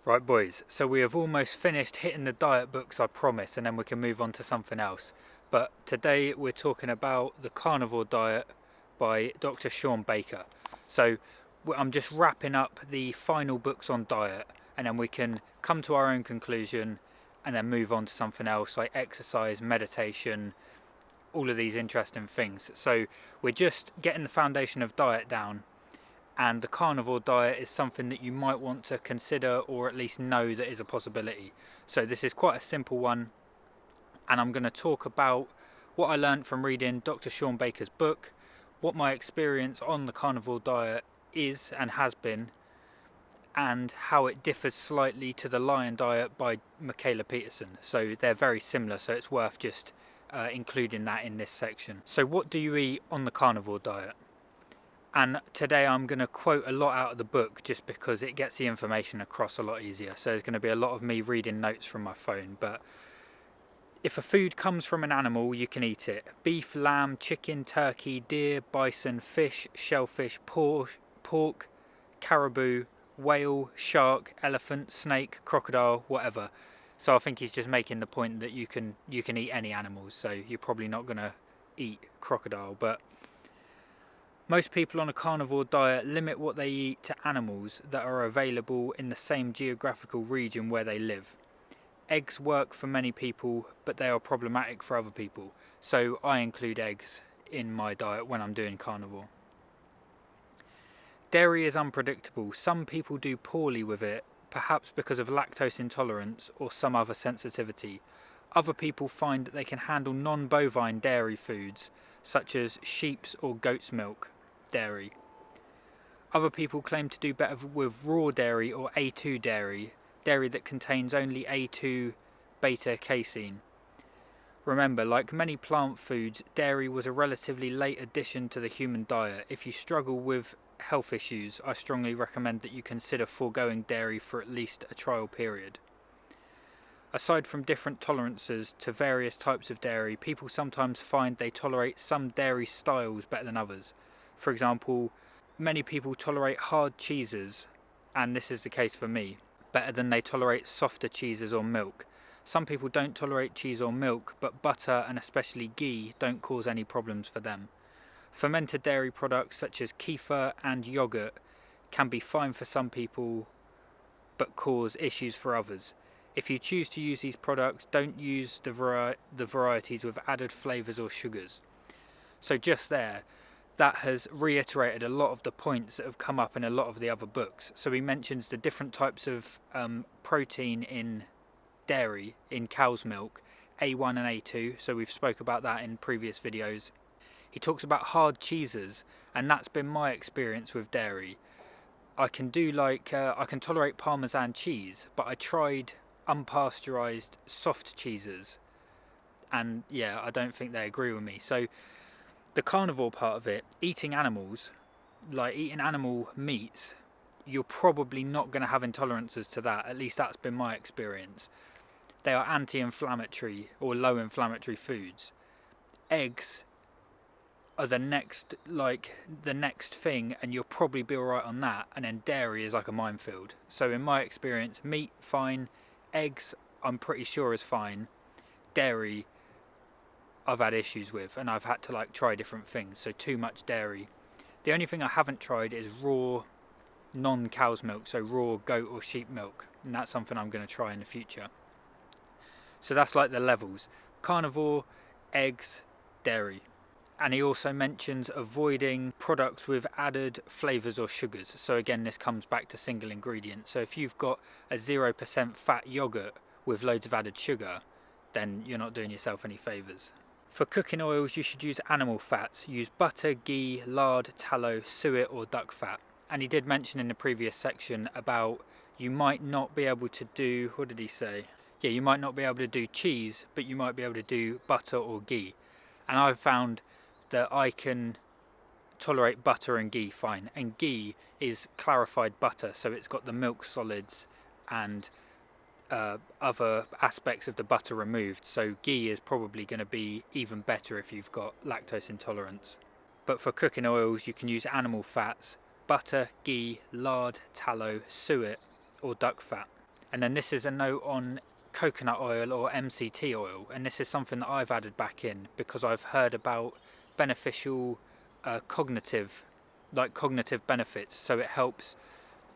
Right boys, so we have almost finished hitting the diet books, I promise, and then we can move on to something else. But today we're talking about the Carnivore Diet by Dr. Shawn Baker. So I'm just wrapping up the final books on diet, and then we can come to our own conclusion and then move on to something else like exercise, meditation, all of these interesting things. So we're just getting the foundation of diet down, and the carnivore diet is something that you might want to consider or at least know that is a possibility. So this is quite a simple one, and I'm going to talk about what I learned from reading Dr. Shawn Baker's book, what my experience on the carnivore diet is and has been, and how it differs slightly to the lion diet by Mikhaila Peterson. So they're very similar, so it's worth just including that in this section. So what do you eat on the carnivore diet? And today I'm going to quote a lot out of the book just because it gets the information across a lot easier. So there's going to be a lot of me reading notes from my phone. But if a food comes from an animal, you can eat it. Beef, lamb, chicken, turkey, deer, bison, fish, shellfish, pork, caribou, whale, shark, elephant, snake, crocodile, whatever. So I think he's just making the point that you can eat any animals. So you're probably not going to eat crocodile, but most people on a carnivore diet limit what they eat to animals that are available in the same geographical region where they live. Eggs work for many people, but they are problematic for other people. So I include eggs in my diet when I'm doing carnivore. Dairy is unpredictable. Some people do poorly with it, perhaps because of lactose intolerance or some other sensitivity. Other people find that they can handle non-bovine dairy foods, such as sheep's or goat's milk dairy. Other people claim to do better with raw dairy or A2 dairy that contains only A2 beta casein. Remember, like many plant foods, dairy was a relatively late addition to the human diet. If you struggle with health issues, I strongly recommend that you consider foregoing dairy for at least a trial period. Aside from different tolerances to various types of dairy, people sometimes find they tolerate some dairy styles better than others. For example, many people tolerate hard cheeses, and this is the case for me, better than they tolerate softer cheeses or milk. Some people don't tolerate cheese or milk, but butter and especially ghee don't cause any problems for them. Fermented dairy products such as kefir and yogurt can be fine for some people, but cause issues for others. If you choose to use these products, don't use the varieties with added flavours or sugars. So just there, that has reiterated a lot of the points that have come up in a lot of the other books. So he mentions the different types of protein in dairy, in cow's milk, A1 and A2, so we've spoke about that in previous videos. He talks about hard cheeses, and that's been my experience with dairy. I can tolerate Parmesan cheese, but I tried unpasteurized soft cheeses, and yeah, I don't think they agree with me. So the carnivore part of it, eating animals, like eating animal meats, you're probably not going to have intolerances to that. At least that's been my experience. They are anti-inflammatory or low inflammatory foods. Eggs are the next thing, and you'll probably be alright on that. And then dairy is like a minefield. So in my experience, meat fine, eggs I'm pretty sure is fine, dairy I've had issues with, and I've had to try different things. So too much dairy. The only thing I haven't tried is raw non-cow's milk, so raw goat or sheep milk, and that's something I'm going to try in the future. So that's like the levels: carnivore, eggs, dairy. And he also mentions avoiding products with added flavours or sugars. So again, this comes back to single ingredient. So if you've got a 0% fat yogurt with loads of added sugar, then you're not doing yourself any favours. For cooking oils, you should use animal fats. Use butter, ghee, lard, tallow, suet or duck fat. And he did mention in the previous section about you might not be able to do, what did he say? Yeah, you might not be able to do cheese, but you might be able to do butter or ghee. And I've found that I can tolerate butter and ghee fine. And ghee is clarified butter, so it's got the milk solids and other aspects of the butter removed. So ghee is probably going to be even better if you've got lactose intolerance. But for cooking oils, you can use animal fats: butter, ghee, lard, tallow, suet or duck fat. And then this is a note on coconut oil or MCT oil, and this is something that I've added back in because I've heard about beneficial cognitive benefits. So it helps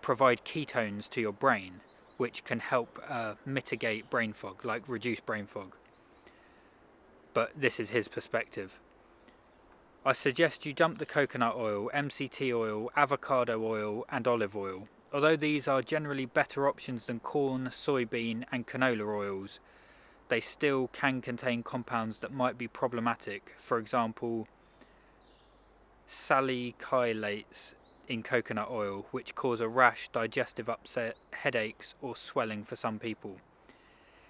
provide ketones to your brain, which can help mitigate brain fog, like reduce brain fog. But this is his perspective. I suggest you dump the coconut oil, MCT oil, avocado oil and olive oil. Although these are generally better options than corn, soybean and canola oils, they still can contain compounds that might be problematic. For example, salicylates in coconut oil, which cause a rash, digestive upset, headaches or swelling for some people.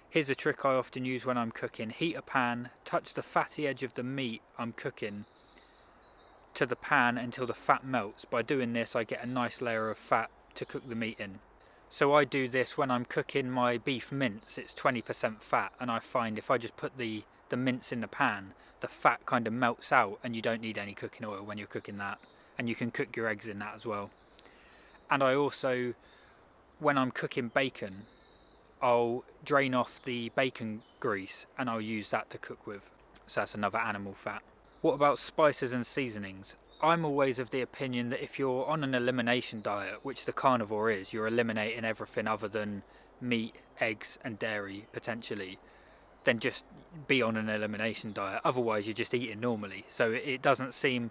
Here's a trick I often use when I'm cooking. Heat a pan, touch the fatty edge of the meat I'm cooking to the pan until the fat melts. By doing this, I get a nice layer of fat to cook the meat in. So I do this when I'm cooking my beef mince. It's 20% fat, and I find if I just put the mince in the pan, the fat kind of melts out and you don't need any cooking oil when you're cooking that, and you can cook your eggs in that as well. And I also, when I'm cooking bacon, I'll drain off the bacon grease and I'll use that to cook with. So that's another animal fat. What about spices and seasonings? I'm always of the opinion that if you're on an elimination diet, which the carnivore is, you're eliminating everything other than meat, eggs and dairy potentially, then just be on an elimination diet. Otherwise you're just eating normally. So it doesn't seem,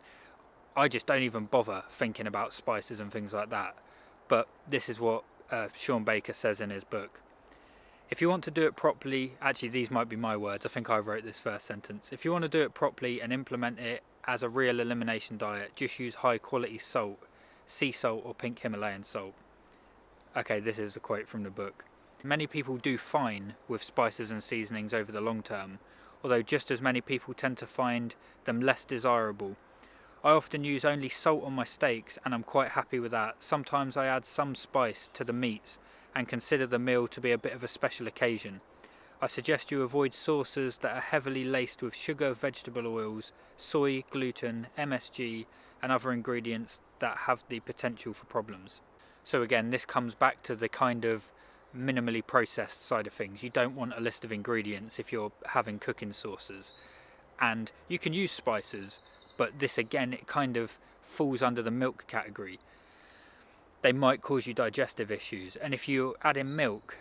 I just don't even bother thinking about spices and things like that. But this is what Shawn Baker says in his book. If you want to do it properly, actually these might be my words, I think I wrote this first sentence. If you want to do it properly and implement it as a real elimination diet, just use high quality salt, sea salt or pink Himalayan salt. Okay, this is a quote from the book. Many people do fine with spices and seasonings over the long term, although just as many people tend to find them less desirable. I often use only salt on my steaks and I'm quite happy with that. Sometimes I add some spice to the meats and consider the meal to be a bit of a special occasion. I suggest you avoid sauces that are heavily laced with sugar, vegetable oils, soy, gluten, MSG and other ingredients that have the potential for problems. So again, this comes back to the kind of minimally processed side of things. You don't want a list of ingredients if you're having cooking sauces. And you can use spices, but this again, it kind of falls under the milk category. They might cause you digestive issues, and if you add in milk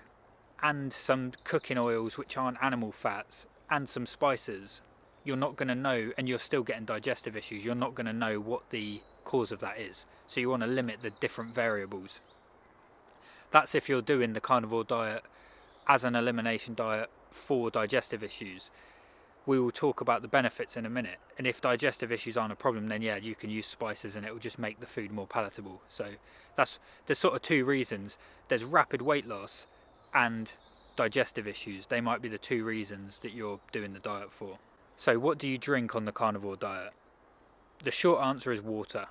and some cooking oils which aren't animal fats and some spices, you're not going to know, and you're still getting digestive issues, you're not going to know what the cause of that is. So you want to limit the different variables. That's if you're doing the carnivore diet as an elimination diet for digestive issues. We will talk about the benefits in a minute, and if digestive issues aren't a problem, then yeah, you can use spices and it will just make the food more palatable. So there's sort of two reasons. There's rapid weight loss and digestive issues. They might be the two reasons that you're doing the diet for. So what do you drink on the carnivore diet? The short answer is water.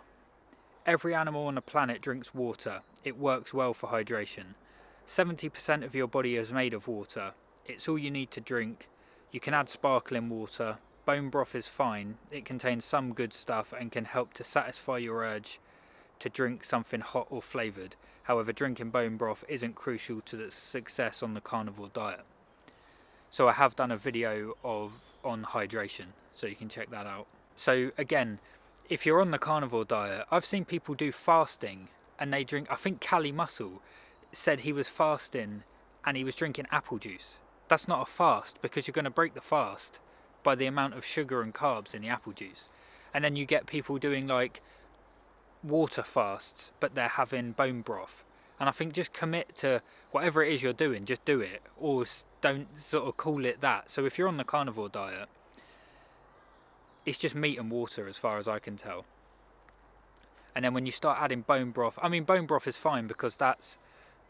Every animal on the planet drinks water. It works well for hydration. 70% of your body is made of water. It's all you need to drink. You can add sparkling water. Bone broth is fine. It contains some good stuff and can help to satisfy your urge to drink something hot or flavoured. However, drinking bone broth isn't crucial to the success on the carnivore diet. So I have done a video on hydration, so you can check that out. So again, if you're on the carnivore diet, I've seen people do fasting and they drink, I think Cali Muscle said he was fasting and he was drinking apple juice. That's not a fast, because you're going to break the fast by the amount of sugar and carbs in the apple juice. And then you get people doing like water fasts, but they're having bone broth. And I think just commit to whatever it is you're doing, just do it, or don't sort of call it that. So if you're on the carnivore diet, it's just meat and water as far as I can tell. And then when you start adding bone broth, I mean bone broth is fine because that's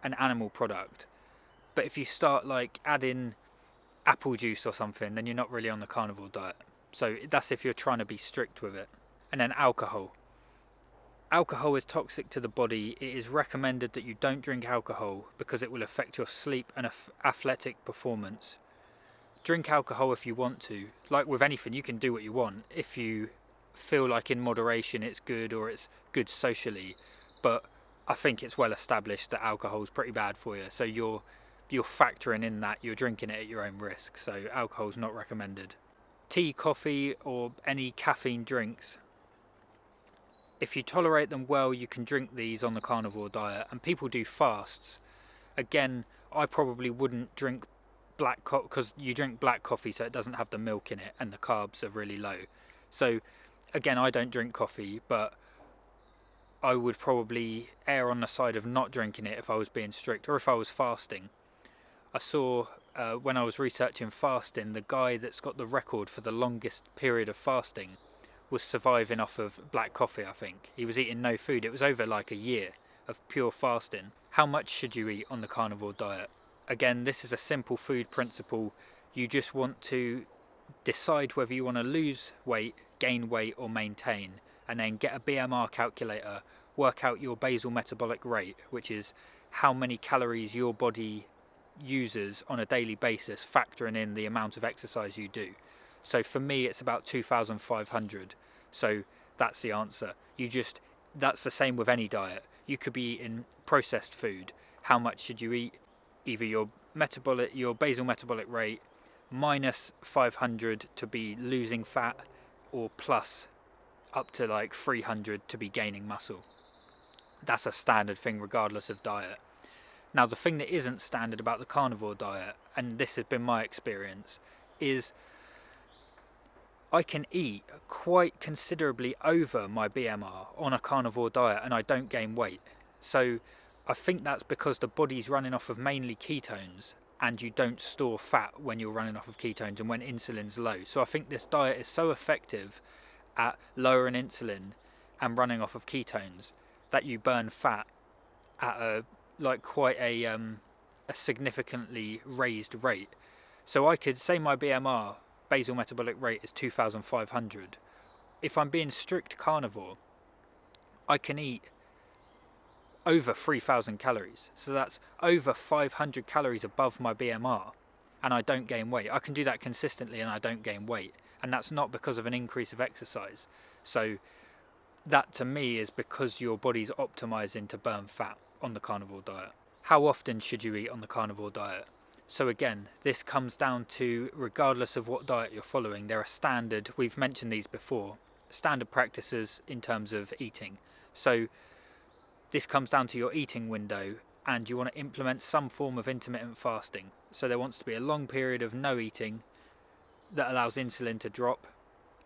an animal product. But if you start like adding apple juice or something, then you're not really on the carnivore diet. So that's if you're trying to be strict with it. And then alcohol. Alcohol is toxic to the body. It is recommended that you don't drink alcohol because it will affect your sleep and athletic performance. Drink alcohol if you want to. Like with anything, you can do what you want. If you feel like in moderation it's good, or it's good socially. But I think it's well established that alcohol is pretty bad for you. So you're you're factoring in that you're drinking it at your own risk, so alcohol's not recommended. Tea, coffee, or any caffeine drinks, if you tolerate them well, you can drink these on the carnivore diet, and people do fasts. Again, I probably wouldn't drink black coffee, because you drink black coffee so it doesn't have the milk in it and the carbs are really low. So again, I don't drink coffee, but I would probably err on the side of not drinking it if I was being strict, or if I was fasting. I saw when I was researching fasting, the guy that's got the record for the longest period of fasting was surviving off of black coffee, I think. He was eating no food. It was over like a year of pure fasting. How much should you eat on the carnivore diet? Again, this is a simple food principle. You just want to decide whether you want to lose weight, gain weight, or maintain, and then get a BMR calculator, work out your basal metabolic rate, which is how many calories your body uses on a daily basis, factoring in the amount of exercise you do. So for me, it's about 2,500. So that's the answer. That's the same with any diet. You could be eating processed food. How much should you eat? Either your basal metabolic rate minus 500 to be losing fat, or plus up to like 300 to be gaining muscle. That's a standard thing regardless of diet. Now, the thing that isn't standard about the carnivore diet, and this has been my experience, is I can eat quite considerably over my BMR on a carnivore diet and I don't gain weight. So I think that's because the body's running off of mainly ketones, and you don't store fat when you're running off of ketones and when insulin's low. So I think this diet is so effective at lowering insulin and running off of ketones that you burn fat at quite a significantly raised rate. So I could say my BMR, basal metabolic rate, is 2,500. If I'm being strict carnivore, I can eat over 3,000 calories. So that's over 500 calories above my BMR, and I don't gain weight. I can do that consistently and I don't gain weight. And that's not because of an increase of exercise. So that to me is because your body's optimizing to burn fat on the carnivore diet. How often should you eat on the carnivore diet? So again, this comes down to, regardless of what diet you're following, there are standard, we've mentioned these before, standard practices in terms of eating. So this comes down to your eating window, and you want to implement some form of intermittent fasting. So there wants to be a long period of no eating that allows insulin to drop,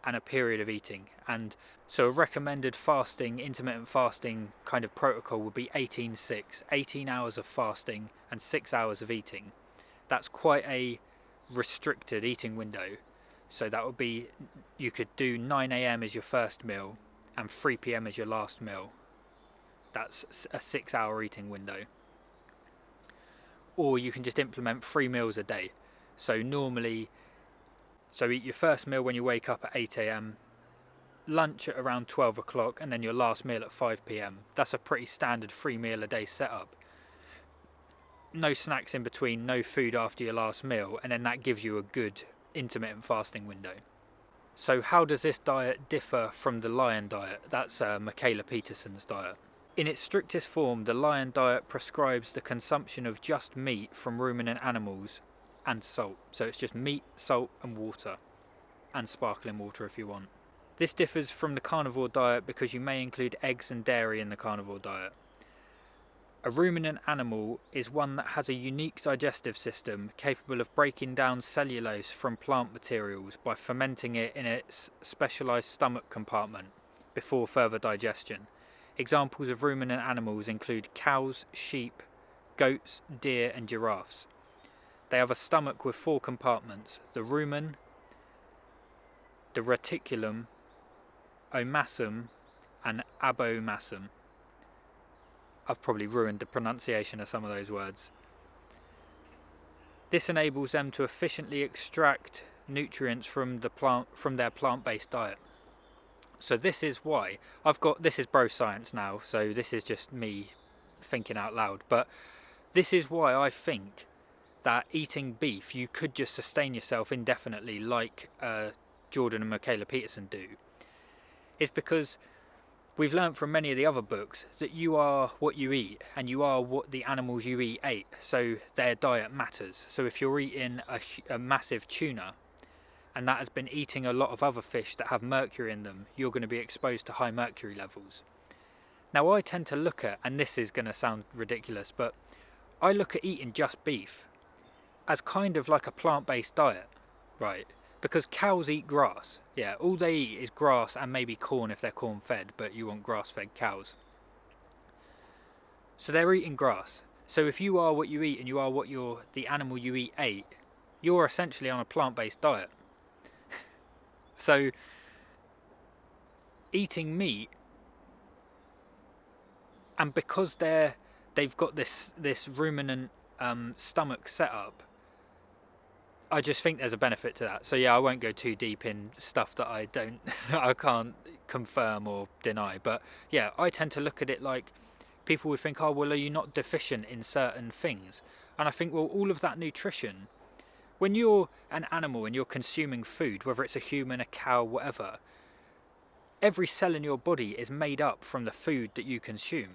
and a period of eating. And so a recommended intermittent fasting kind of protocol would be 18-6, 18 hours of fasting and 6 hours of eating. That's quite a restricted eating window. So that would be, you could do 9 a.m. as your first meal and 3 p.m. as your last meal. That's a 6 hour eating window. Or you can just implement 3 meals a day. So eat your first meal when you wake up at 8 a.m, lunch at around 12 o'clock, and then your last meal at 5 p.m. That's a pretty standard 3 meal a day setup. No snacks in between, no food after your last meal, and then that gives you a good intermittent fasting window. So how does this diet differ from the Lion diet? That's Mikhaila Peterson's diet. In its strictest form, the Lion diet prescribes the consumption of just meat from ruminant animals and salt. So it's just meat, salt and water, and sparkling water if you want. This differs from the carnivore diet because you may include eggs and dairy in the carnivore diet. A ruminant animal is one that has a unique digestive system capable of breaking down cellulose from plant materials by fermenting it in its specialised stomach compartment before further digestion. Examples of ruminant animals include cows, sheep, goats, deer and giraffes. They have a stomach with 4 compartments: the rumen, the reticulum, omasum and abomasum. I've probably ruined the pronunciation of some of those words. This enables them to efficiently extract nutrients from their plant-based diet. So this is why this is bro science now, so this is just me thinking out loud, but this is why I think that eating beef, you could just sustain yourself indefinitely like Jordan and Mikhaila Peterson do. It's because we've learned from many of the other books that you are what you eat, and you are what the animals you eat ate, so their diet matters. So if you're eating a massive tuna, and that has been eating a lot of other fish that have mercury in them, you're going to be exposed to high mercury levels. Now I tend to look at, and this is going to sound ridiculous, but I look at eating just beef as kind of like a plant-based diet, right? Because cows eat grass. Yeah, all they eat is grass and maybe corn if they're corn-fed, but you want grass-fed cows. So they're eating grass. So if you are what you eat and you are what the animal you eat ate, you're essentially on a plant-based diet. So eating meat, and because they've got this ruminant stomach setup, I just think there's a benefit to that. So yeah, I won't go too deep in stuff that I can't confirm or deny. But yeah, I tend to look at it like people would think, oh well, are you not deficient in certain things? And I think, well, all of that nutrition, when you're an animal and you're consuming food, whether it's a human, a cow, whatever, every cell in your body is made up from the food that you consume.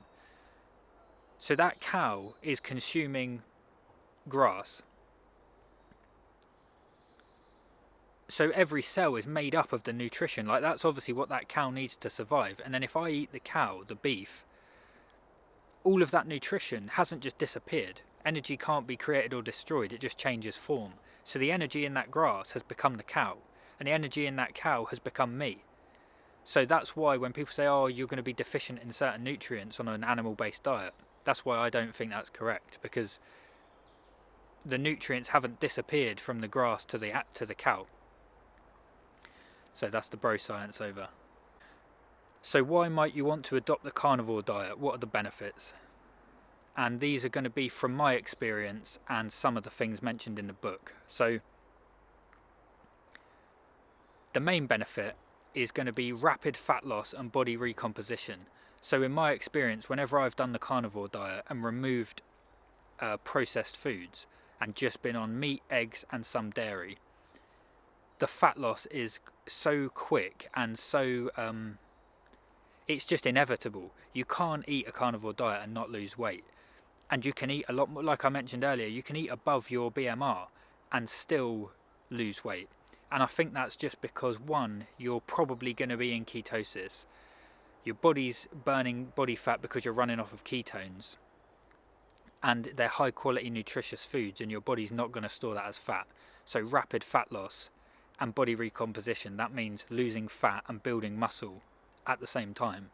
So that cow is consuming grass. So every cell is made up of the nutrition. Like, that's obviously what that cow needs to survive. And then if I eat the cow, the beef, all of that nutrition hasn't just disappeared. Energy can't be created or destroyed, it just changes form. So the energy in that grass has become the cow, and the energy in that cow has become me. So that's why when people say, oh, you're going to be deficient in certain nutrients on an animal-based diet, that's why I don't think that's correct, because the nutrients haven't disappeared from the grass to the cow. So that's the bro science over. So why might you want to adopt the carnivore diet? What are the benefits? And these are going to be from my experience and some of the things mentioned in the book. So the main benefit is going to be rapid fat loss and body recomposition. So in my experience, whenever I've done the carnivore diet and removed processed foods and just been on meat, eggs and some dairy, the fat loss is so quick and so it's just inevitable. You can't eat a carnivore diet and not lose weight. And you can eat a lot more, like I mentioned earlier, you can eat above your BMR and still lose weight. And I think that's just because, one, you're probably going to be in ketosis. Your body's burning body fat because you're running off of ketones. And they're high quality nutritious foods, and your body's not going to store that as fat. So rapid fat loss and body recomposition, that means losing fat and building muscle at the same time,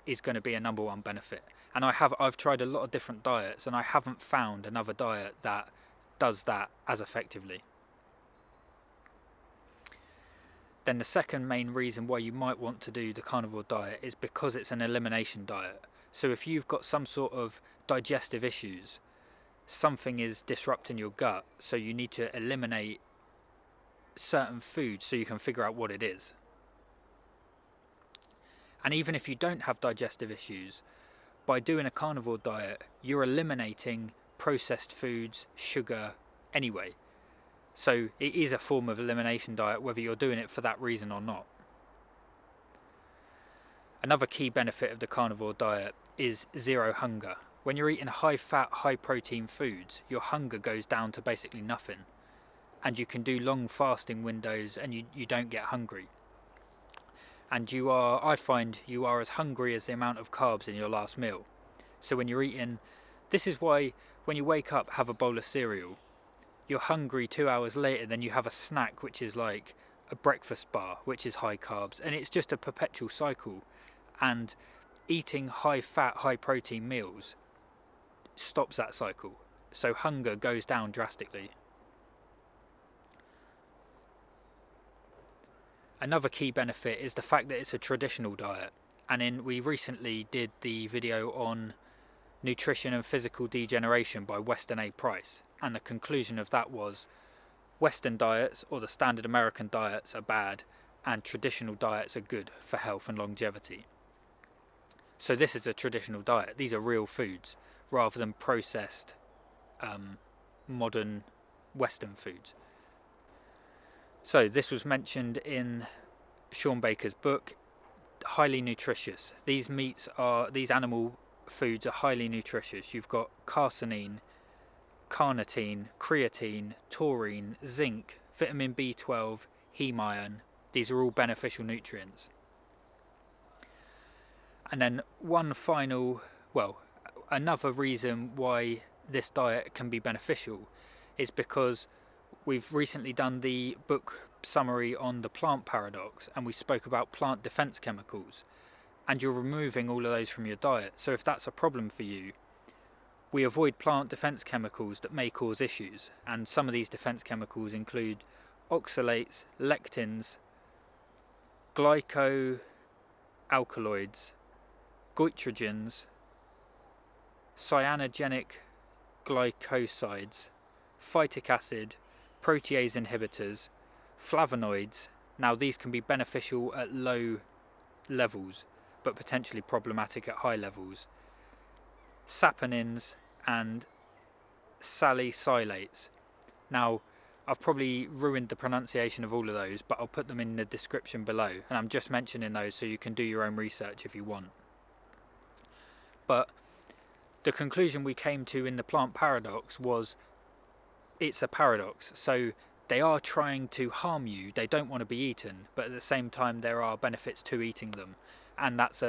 is going to be a number one benefit. And I've tried a lot of different diets, and I haven't found another diet that does that as effectively. Then the second main reason why you might want to do the carnivore diet is because it's an elimination diet. So if you've got some sort of digestive issues, something is disrupting your gut, so you need to eliminate certain foods so you can figure out what it is. And even if you don't have digestive issues, by doing a carnivore diet, you're eliminating processed foods, sugar, anyway. So it is a form of elimination diet, whether you're doing it for that reason or not. Another key benefit of the carnivore diet is zero hunger. When you're eating high fat, high protein foods, your hunger goes down to basically nothing. And you can do long fasting windows and you don't get hungry. And I find you are as hungry as the amount of carbs in your last meal. So when you're eating, this is why when you wake up, have a bowl of cereal. You're hungry 2 hours later, then you have a snack which is like a breakfast bar, which is high carbs, and it's just a perpetual cycle. And eating high fat, high protein meals stops that cycle. So hunger goes down drastically. Another key benefit is the fact that it's a traditional diet. And we recently did the video on nutrition and physical degeneration by Weston A. Price. And the conclusion of that was Western diets, or the standard American diets, are bad, and traditional diets are good for health and longevity. So this is a traditional diet. These are real foods rather than processed modern Western foods. So this was mentioned in Shawn Baker's book. highly nutritious. These animal foods are highly nutritious. You've got Carsonine, Carnitine, Creatine, Taurine, Zinc, vitamin B12, Heme Iron. These are all beneficial nutrients. And then another reason why this diet can be beneficial is because we've recently done the book summary on the plant paradox, and we spoke about plant defense chemicals, and you're removing all of those from your diet. So if that's a problem for you, we avoid plant defense chemicals that may cause issues, and some of these defense chemicals include oxalates, lectins, glycoalkaloids, Goitrogens, cyanogenic glycosides, phytic acid, protease inhibitors, flavonoids. Now these can be beneficial at low levels but potentially problematic at high levels. Saponins and salicylates. Now I've probably ruined the pronunciation of all of those, but I'll put them in the description below, and I'm just mentioning those so you can do your own research if you want. But the conclusion we came to in the plant paradox was it's a paradox. So they are trying to harm you, they don't want to be eaten, but at the same time there are benefits to eating them, and that's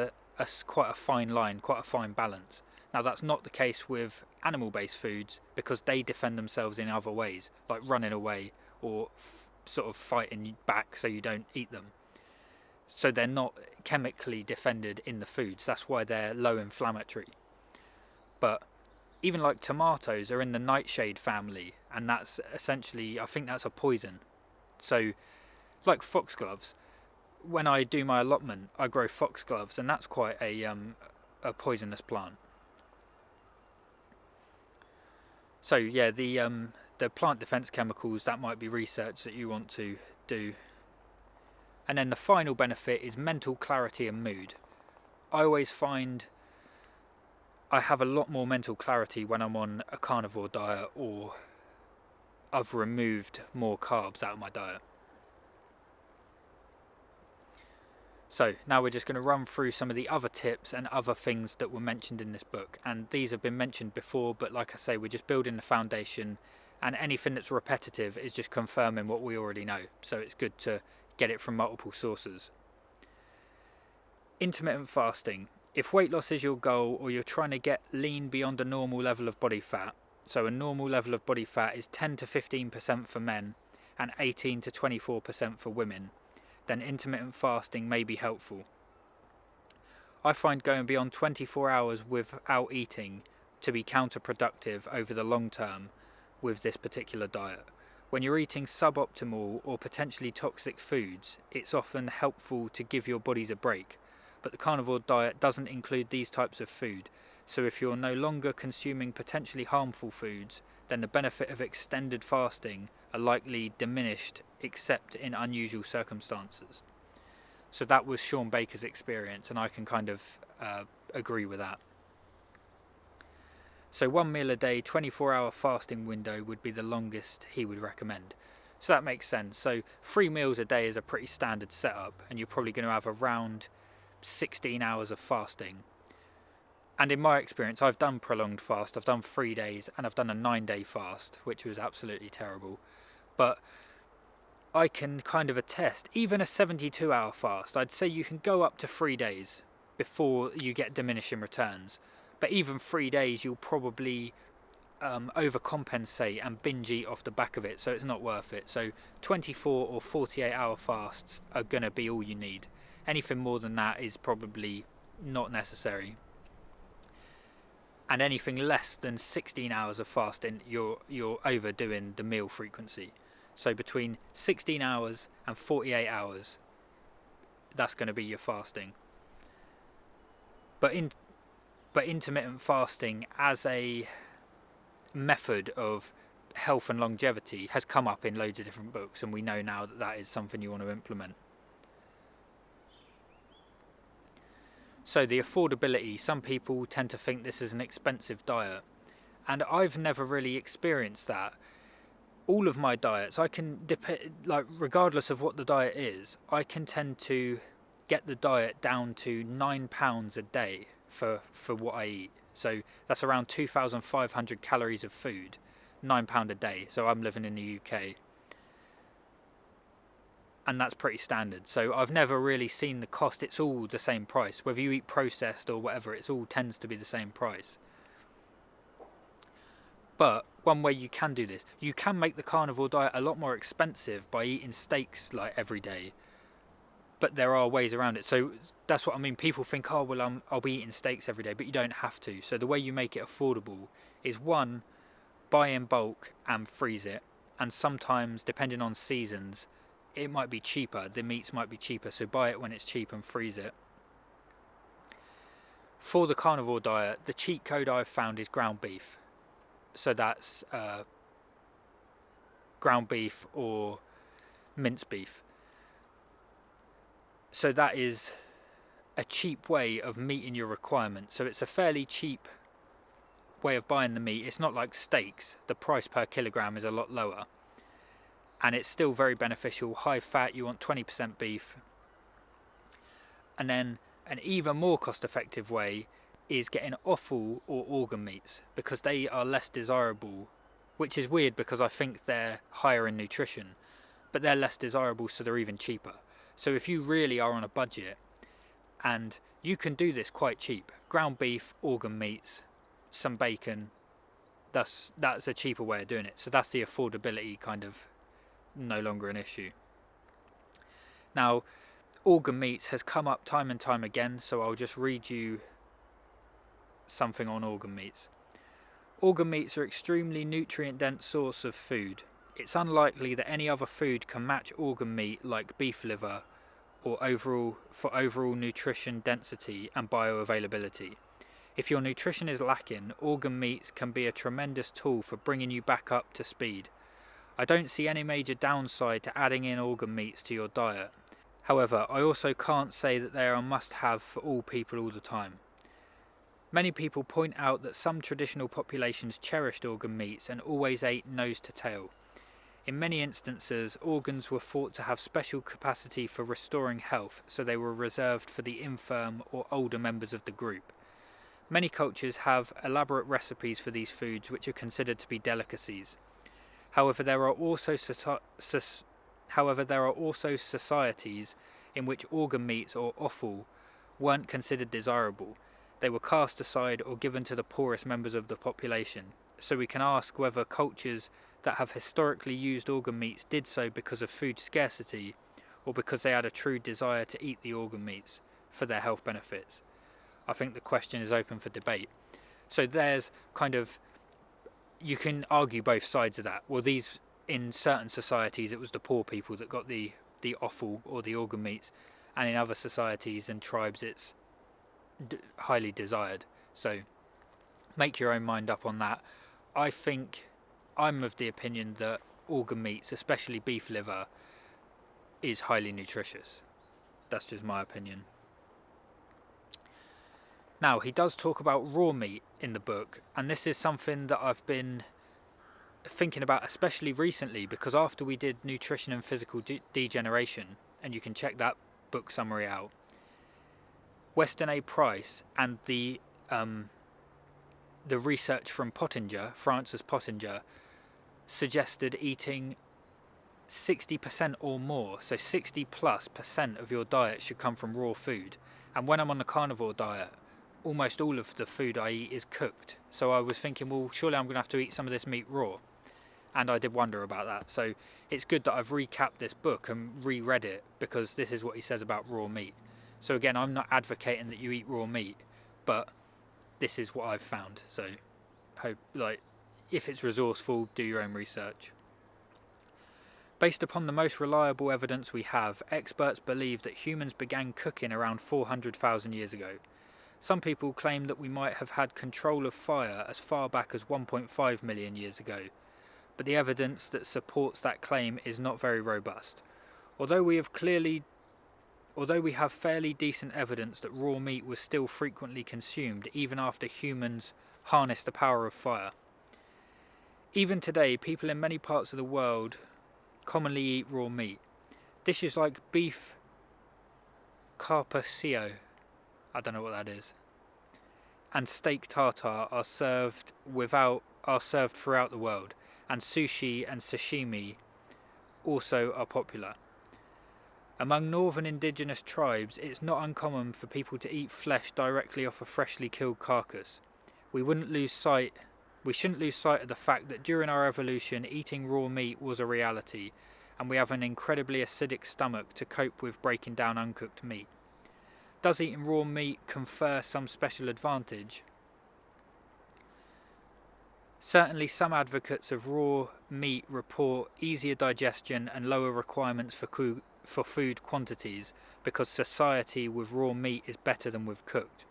quite a fine line, quite a fine balance. Now that's not the case with animal-based foods, because they defend themselves in other ways, like running away or sort of fighting back so you don't eat them. So they're not chemically defended in the foods, that's why they're low inflammatory. But even like tomatoes are in the nightshade family, and that's essentially, I think that's a poison. So like foxgloves, when I do my allotment I grow foxgloves, and that's quite a poisonous plant. So yeah, the plant defense chemicals, that might be research that you want to do. And then the final benefit is mental clarity and mood. I always find I have a lot more mental clarity when I'm on a carnivore diet, or I've removed more carbs out of my diet. So now we're just going to run through some of the other tips and other things that were mentioned in this book, and these have been mentioned before, but like I say, we're just building the foundation, and anything that's repetitive is just confirming what we already know, so it's good to get it from multiple sources. Intermittent fasting. If weight loss is your goal, or you're trying to get lean beyond a normal level of body fat, so a normal level of body fat is 10 to 15% for men and 18 to 24% for women, then intermittent fasting may be helpful. I find going beyond 24 hours without eating to be counterproductive over the long term with this particular diet. When you're eating suboptimal or potentially toxic foods, it's often helpful to give your bodies a break, but the carnivore diet doesn't include these types of food, so if you're no longer consuming potentially harmful foods, then the benefit of extended fasting are likely diminished except in unusual circumstances. So that was Shawn Baker's experience, and I can kind of agree with that. So 1 meal a day, 24-hour fasting window would be the longest he would recommend. So that makes sense. So 3 meals a day is a pretty standard setup, and you're probably going to have around 16 hours of fasting. And in my experience, I've done prolonged fast. I've done 3 days, and I've done a 9-day fast, which was absolutely terrible. But I can kind of attest, even a 72-hour fast, I'd say you can go up to 3 days before you get diminishing returns. But even 3 days, you'll probably overcompensate and binge eat off the back of it, so it's not worth it. So 24 or 48-hour fasts are going to be all you need. Anything more than that is probably not necessary. And anything less than 16 hours of fasting, you're overdoing the meal frequency. So between 16 hours and 48 hours, that's going to be your fasting. But intermittent fasting as a method of health and longevity has come up in loads of different books, and we know now that that is something you want to implement. So the affordability, some people tend to think this is an expensive diet, and I've never really experienced that. All of my diets, I can regardless of what the diet is, I can tend to get the diet down to £9 a day for what I eat. So that's around 2,500 calories of food, £9 a day. So I'm living in the UK, and that's pretty standard. So I've never really seen the cost. It's all the same price, whether you eat processed or whatever. It's all tends to be the same price. But one way you can do this, you can make the carnivore diet a lot more expensive by eating steaks like every day. But there are ways around it. So that's what I mean. People think, oh, well, I'll be eating steaks every day, but you don't have to. So the way you make it affordable is, one, buy in bulk and freeze it. And sometimes, depending on seasons, it might be cheaper. The meats might be cheaper. So buy it when it's cheap and freeze it. For the carnivore diet, the cheat code I've found is ground beef. So that's ground beef or minced beef. So that is a cheap way of meeting your requirements. So it's a fairly cheap way of buying the meat. It's not like steaks. The price per kilogram is a lot lower. And it's still very beneficial. High fat, you want 20% beef. And then an even more cost-effective way is getting offal or organ meats, because they are less desirable, which is weird because I think they're higher in nutrition, but they're less desirable, so they're even cheaper. So if you really are on a budget, and you can do this quite cheap, ground beef, organ meats, some bacon, that's a cheaper way of doing it. So that's the affordability kind of no longer an issue. Now, organ meats has come up time and time again, so I'll just read you something on organ meats. Organ meats are extremely nutrient-dense source of food. It's unlikely that any other food can match organ meat like beef liver or overall nutrition density and bioavailability. If your nutrition is lacking, organ meats can be a tremendous tool for bringing you back up to speed. I don't see any major downside to adding in organ meats to your diet. However, I also can't say that they are a must-have for all people all the time. Many people point out that some traditional populations cherished organ meats and always ate nose to tail. In many instances, organs were thought to have special capacity for restoring health, so they were reserved for the infirm or older members of the group. Many cultures have elaborate recipes for these foods which are considered to be delicacies. However, there are also societies in which organ meats or offal weren't considered desirable. They were cast aside or given to the poorest members of the population. So we can ask whether cultures that have historically used organ meats did so because of food scarcity or because they had a true desire to eat the organ meats for their health benefits. I think the question is open for debate. So there's kind of, you can argue both sides of that. Well, these, in certain societies, it was the poor people that got the offal or the organ meats, and in other societies and tribes it's highly desired. So make your own mind up on that. I think I'm of the opinion that organ meats, especially beef liver, is highly nutritious. That's just my opinion. Now, he does talk about raw meat in the book, and this is something that I've been thinking about especially recently, because after we did Nutrition and Physical Degeneration, and you can check that book summary out, Weston A. Price and the research from Pottinger, Francis Pottinger, suggested eating 60% or more, so 60+% of your diet should come from raw food. And when I'm on the carnivore diet, almost all of the food I eat is cooked. So I was thinking, well, surely I'm going to have to eat some of this meat raw. And I did wonder about that. So it's good that I've recapped this book and reread it, because this is what he says about raw meat. So again, I'm not advocating that you eat raw meat, but this is what I've found. So hope, if it's resourceful, do your own research. Based upon the most reliable evidence we have, experts believe that humans began cooking around 400,000 years ago. Some people claim that we might have had control of fire as far back as 1.5 million years ago, but the evidence that supports that claim is not very robust. Although we have fairly decent evidence that raw meat was still frequently consumed even after humans harnessed the power of fire. Even today, people in many parts of the world commonly eat raw meat. Dishes like beef carpaccio, I don't know what that is, and steak tartare are served throughout the world, and sushi and sashimi also are popular. Among northern indigenous tribes, it's not uncommon for people to eat flesh directly off a freshly killed carcass. We shouldn't lose sight of the fact that during our evolution, eating raw meat was a reality, and we have an incredibly acidic stomach to cope with breaking down uncooked meat. Does eating raw meat confer some special advantage? Certainly, some advocates of raw meat report easier digestion and lower requirements for food quantities because satiety with raw meat is better than with cooked.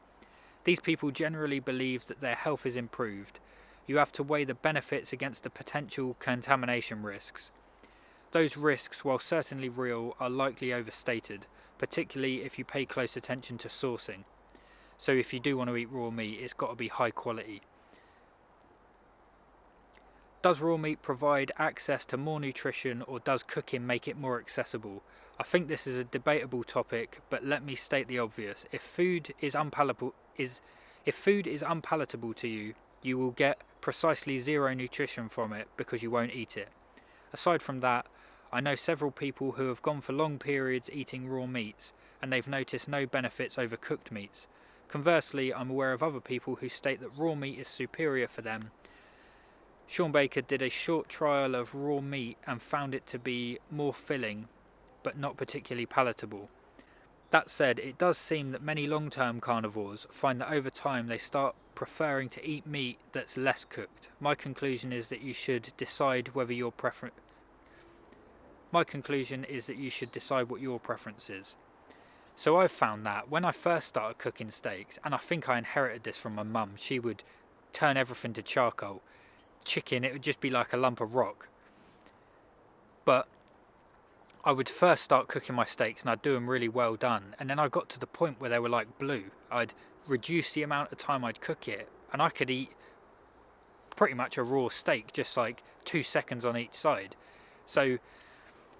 These people generally believe that their health is improved. You have to weigh the benefits against the potential contamination risks. Those risks, while certainly real, are likely overstated, particularly if you pay close attention to sourcing. So if you do want to eat raw meat, it's got to be high quality. Does raw meat provide access to more nutrition, or does cooking make it more accessible? I think this is a debatable topic, but let me state the obvious. If food is unpalatable to you, you will get precisely zero nutrition from it because you won't eat it. Aside from that, I know several people who have gone for long periods eating raw meats, and they've noticed no benefits over cooked meats. Conversely, I'm aware of other people who state that raw meat is superior for them. Shawn Baker did a short trial of raw meat and found it to be more filling, but not particularly palatable. That said, it does seem that many long-term carnivores find that over time they start preferring to eat meat that's less cooked. My conclusion is that you should decide what your preference is. So I've found that when I first started cooking steaks, and I think I inherited this from my mum, she would turn everything to charcoal. Chicken, it would just be like a lump of rock. But I would first start cooking my steaks and I'd do them really well done, and then I got to the point where they were like blue. I'd reduce the amount of time I'd cook it, and I could eat pretty much a raw steak, just like 2 seconds on each side. So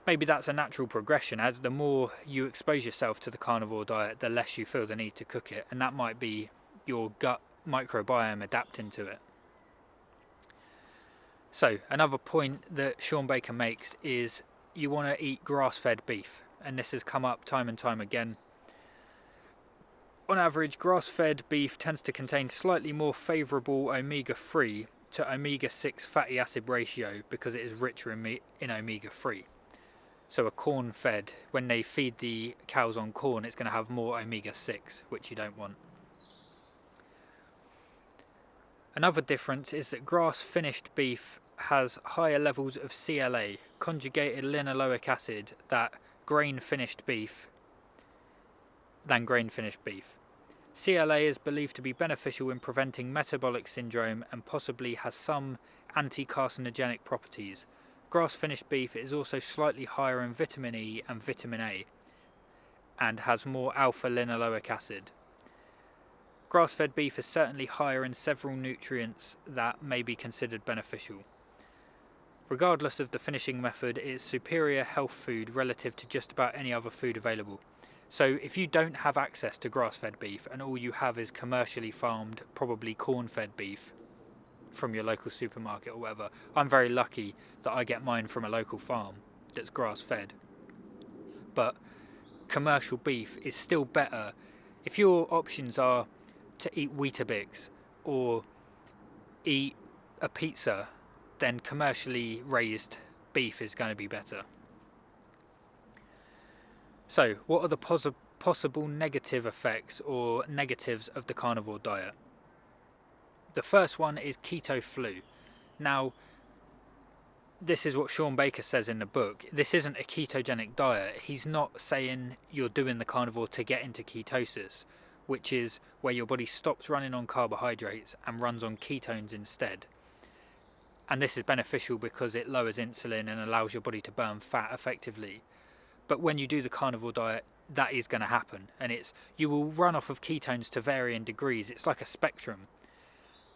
maybe that's a natural progression. As the more you expose yourself to the carnivore diet, the less you feel the need to cook it, and that might be your gut microbiome adapting to it. So another point that Shawn Baker makes is you want to eat grass-fed beef, and this has come up time and time again. On average, grass-fed beef tends to contain slightly more favourable omega-3 to omega-6 fatty acid ratio because it is richer in omega-3. So a corn-fed, when they feed the cows on corn, it's going to have more omega-6, which you don't want. Another difference is that grass-finished beef has higher levels of CLA, conjugated linoleic acid, than grain-finished beef. CLA is believed to be beneficial in preventing metabolic syndrome and possibly has some anti-carcinogenic properties. Grass-finished beef is also slightly higher in vitamin E and vitamin A and has more alpha-linoleic acid. Grass-fed beef is certainly higher in several nutrients that may be considered beneficial. Regardless of the finishing method, it is superior health food relative to just about any other food available. So if you don't have access to grass-fed beef and all you have is commercially farmed, probably corn-fed beef from your local supermarket or whatever, I'm very lucky that I get mine from a local farm that's grass-fed. But commercial beef is still better. If your options are to eat Weetabix or eat a pizza, then commercially raised beef is going to be better. So, what are the possible negative effects or negatives of the carnivore diet? The first one is keto flu. Now, this is what Shawn Baker says in the book. This isn't a ketogenic diet. He's not saying you're doing the carnivore to get into ketosis, which is where your body stops running on carbohydrates and runs on ketones instead. And this is beneficial because it lowers insulin and allows your body to burn fat effectively. But when you do the carnivore diet, that is going to happen, and you will run off of ketones to varying degrees. It's like a spectrum.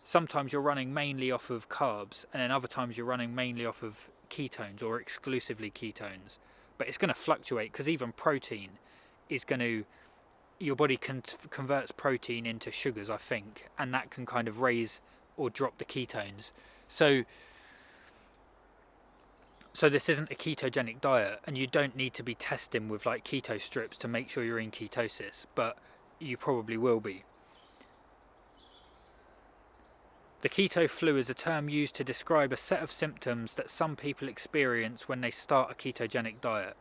Sometimes you're running mainly off of carbs, and then other times you're running mainly off of ketones or exclusively ketones. But it's going to fluctuate because even protein is going to your body converts protein into sugars, I think, and that can kind of raise or drop the ketones. So this isn't a ketogenic diet, and you don't need to be testing with like keto strips to make sure you're in ketosis, but you probably will be. The keto flu is a term used to describe a set of symptoms that some people experience when they start a ketogenic diet.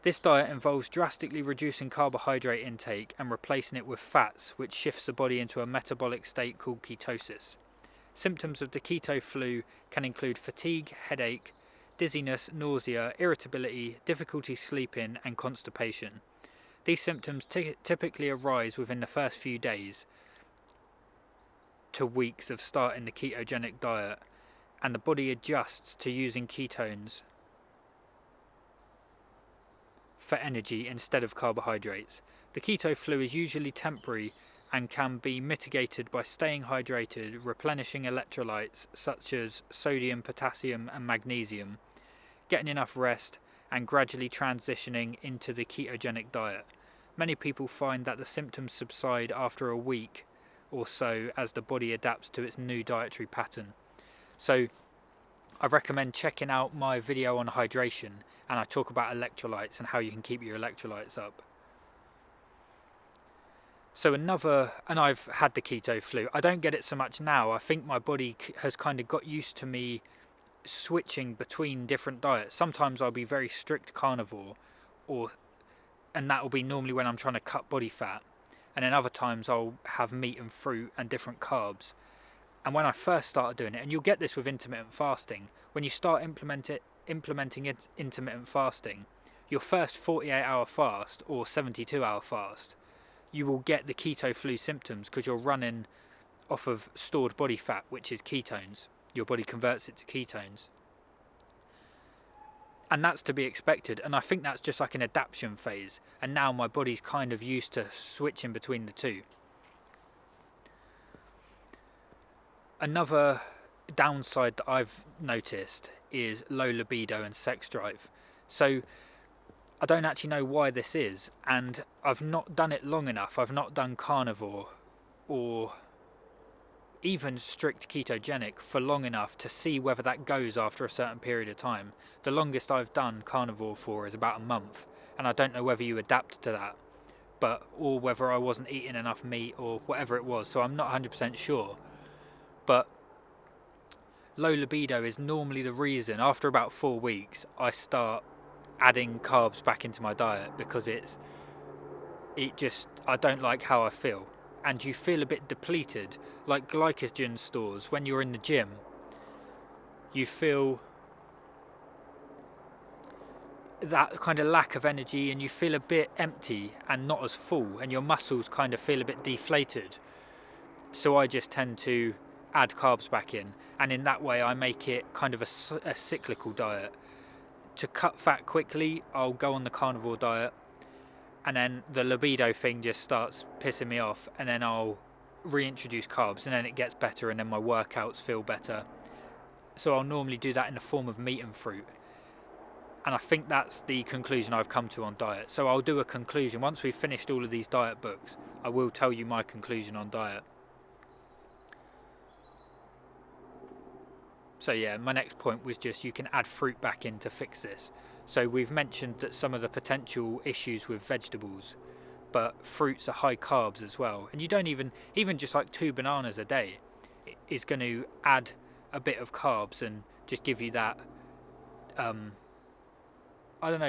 This diet involves drastically reducing carbohydrate intake and replacing it with fats, which shifts the body into a metabolic state called ketosis. Symptoms of the keto flu can include fatigue, headache, dizziness, nausea, irritability, difficulty sleeping, and constipation. These symptoms typically arise within the first few days to weeks of starting the ketogenic diet, and the body adjusts to using ketones for energy instead of carbohydrates. The keto flu is usually temporary and can be mitigated by staying hydrated, replenishing electrolytes such as sodium, potassium, and magnesium, getting enough rest, and gradually transitioning into the ketogenic diet. Many people find that the symptoms subside after a week or so as the body adapts to its new dietary pattern. So I recommend checking out my video on hydration, and I talk about electrolytes and how you can keep your electrolytes up. So and I've had the keto flu. I don't get it so much now. I think my body has kind of got used to me switching between different diets. Sometimes I'll be very strict carnivore, and that will be normally when I'm trying to cut body fat. And then other times I'll have meat and fruit and different carbs. And when I first started doing it, and you'll get this with intermittent fasting, when you start implementing intermittent fasting, your first 48-hour fast or 72-hour fast, you will get the keto flu symptoms because you're running off of stored body fat, which is ketones. Your body converts it to ketones. And that's to be expected, and I think that's just like an adaptation phase, and now my body's kind of used to switching between the two. Another downside that I've noticed is low libido and sex drive. So I don't actually know why this is, and I've not done it long enough. I've not done carnivore or even strict ketogenic for long enough to see whether that goes after a certain period of time. The longest I've done carnivore for is about a month, and I don't know whether you adapt to that, or whether I wasn't eating enough meat or whatever it was, so I'm not 100% sure. But low libido is normally the reason after about 4 weeks I start adding carbs back into my diet, because I don't like how I feel. And you feel a bit depleted, like glycogen stores when you're in the gym. You feel that kind of lack of energy, and you feel a bit empty and not as full, and your muscles kind of feel a bit deflated. So I just tend to add carbs back in, and in that way I make it kind of a cyclical diet. To cut fat quickly, I'll go on the carnivore diet, and then the libido thing just starts pissing me off, and then I'll reintroduce carbs, and then it gets better, and then my workouts feel better. So I'll normally do that in the form of meat and fruit. And I think that's the conclusion I've come to on diet. So I'll do a conclusion. Once we've finished all of these diet books, I will tell you my conclusion on diet. So yeah, my next point was just you can add fruit back in to fix this. So we've mentioned that some of the potential issues with vegetables, but fruits are high carbs as well. And you don't even just like 2 bananas a day is going to add a bit of carbs and just give you that,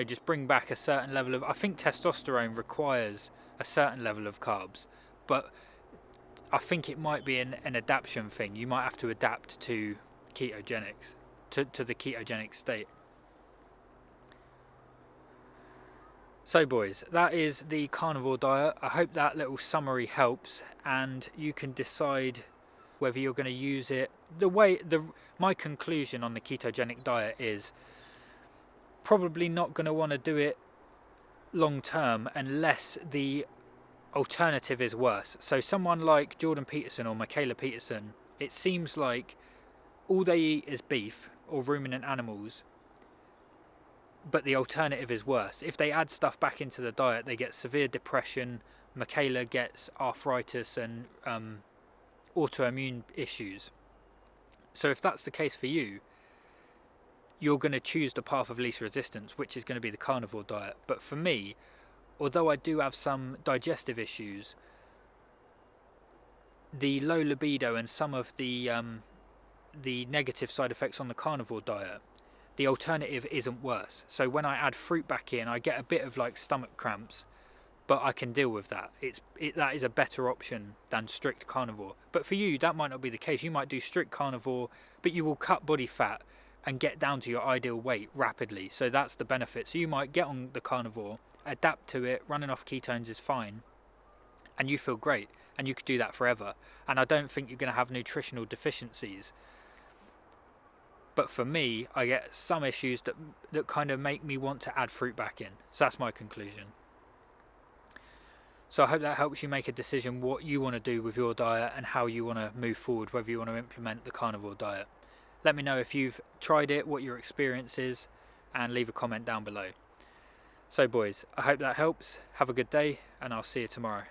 just bring back a certain level of, I think testosterone requires a certain level of carbs, but I think it might be an adaptation thing. You might have to adapt to ketogenics, to the ketogenic state. So boys, that is the carnivore diet. I hope that little summary helps, and you can decide whether you're going to use it. My conclusion on the ketogenic diet is probably not going to want to do it long term unless the alternative is worse. So someone like Jordan Peterson or Mikhaila Peterson, it seems like all they eat is beef or ruminant animals, but the alternative is worse. If they add stuff back into the diet, they get severe depression, Mikhaila gets arthritis and autoimmune issues. So if that's the case for you, you're going to choose the path of least resistance, which is going to be the carnivore diet. But for me, although I do have some digestive issues, the low libido and some of the negative side effects on the carnivore diet, the alternative isn't worse. So when I add fruit back in, I get a bit of like stomach cramps, but I can deal with that. That is a better option than strict carnivore. But for you, that might not be the case. You might do strict carnivore, but you will cut body fat and get down to your ideal weight rapidly. So that's the benefit. So you might get on the carnivore, adapt to it, running off ketones is fine, and you feel great, and you could do that forever. And I don't think you're going to have nutritional deficiencies. But for me, I get some issues that kind of make me want to add fruit back in. So that's my conclusion. So I hope that helps you make a decision what you want to do with your diet and how you want to move forward, whether you want to implement the carnivore diet. Let me know if you've tried it, what your experience is, and leave a comment down below. So boys, I hope that helps. Have a good day, and I'll see you tomorrow.